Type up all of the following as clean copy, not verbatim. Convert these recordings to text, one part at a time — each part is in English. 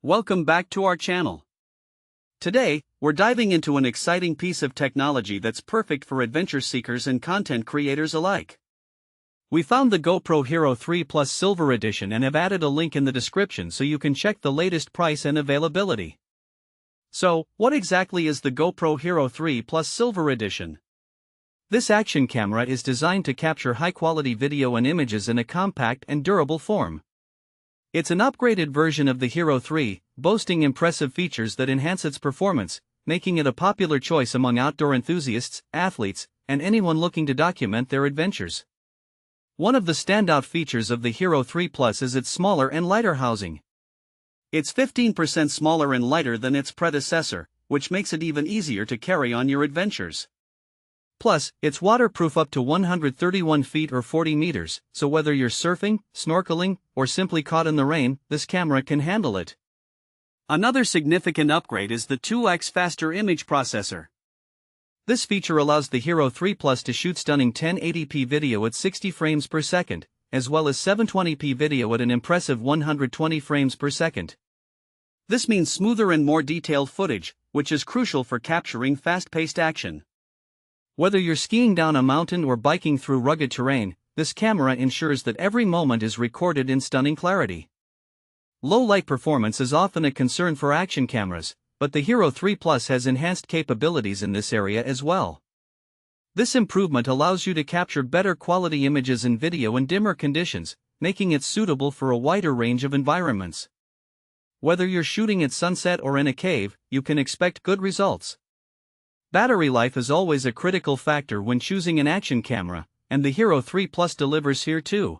Welcome back to our channel. Today, we're diving into an exciting piece of technology that's perfect for adventure seekers and content creators alike. We found the GoPro Hero 3 Plus Silver Edition and have added a link in the description so you can check the latest price and availability. So, what exactly is the GoPro Hero 3 Plus Silver Edition? This action camera is designed to capture high-quality video and images in a compact and durable form. It's an upgraded version of the Hero 3, boasting impressive features that enhance its performance, making it a popular choice among outdoor enthusiasts, athletes, and anyone looking to document their adventures. One of the standout features of the Hero 3 Plus is its smaller and lighter housing. It's 15% smaller and lighter than its predecessor, which makes it even easier to carry on your adventures. Plus, it's waterproof up to 131 feet or 40 meters, so whether you're surfing, snorkeling, or simply caught in the rain, this camera can handle it. Another significant upgrade is the 2x faster image processor. This feature allows the Hero 3 Plus to shoot stunning 1080p video at 60 frames per second, as well as 720p video at an impressive 120 frames per second. This means smoother and more detailed footage, which is crucial for capturing fast-paced action. Whether you're skiing down a mountain or biking through rugged terrain, this camera ensures that every moment is recorded in stunning clarity. Low light performance is often a concern for action cameras, but the Hero 3 Plus has enhanced capabilities in this area as well. This improvement allows you to capture better quality images and video in dimmer conditions, making it suitable for a wider range of environments. Whether you're shooting at sunset or in a cave, you can expect good results. Battery life is always a critical factor when choosing an action camera, and the Hero 3 Plus delivers here too.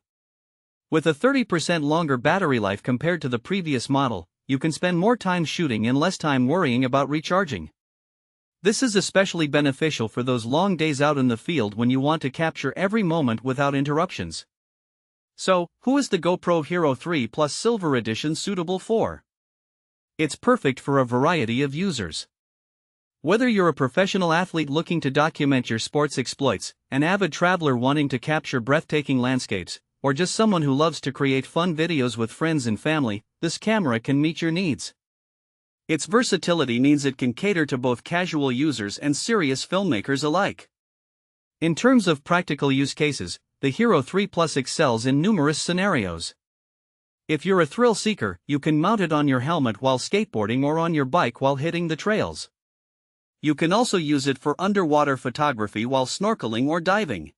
With a 30% longer battery life compared to the previous model, you can spend more time shooting and less time worrying about recharging. This is especially beneficial for those long days out in the field when you want to capture every moment without interruptions. So, who is the GoPro Hero 3 Plus Silver Edition suitable for? It's perfect for a variety of users. Whether you're a professional athlete looking to document your sports exploits, an avid traveler wanting to capture breathtaking landscapes, or just someone who loves to create fun videos with friends and family, this camera can meet your needs. Its versatility means it can cater to both casual users and serious filmmakers alike. In terms of practical use cases, the Hero 3 Plus excels in numerous scenarios. If you're a thrill seeker, you can mount it on your helmet while skateboarding or on your bike while hitting the trails. You can also use it for underwater photography while snorkeling or diving.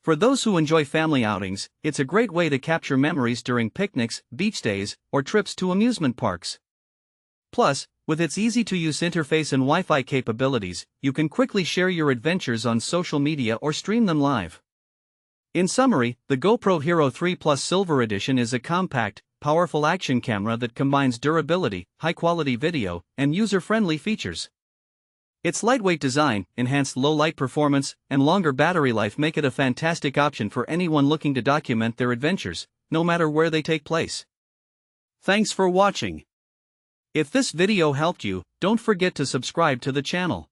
For those who enjoy family outings, it's a great way to capture memories during picnics, beach days, or trips to amusement parks. Plus, with its easy-to-use interface and Wi-Fi capabilities, you can quickly share your adventures on social media or stream them live. In summary, the GoPro Hero 3 Plus Silver Edition is a compact, powerful action camera that combines durability, high-quality video, and user-friendly features. Its lightweight design, enhanced low-light performance, and longer battery life make it a fantastic option for anyone looking to document their adventures, no matter where they take place. Thanks for watching. If this video helped you, don't forget to subscribe to the channel.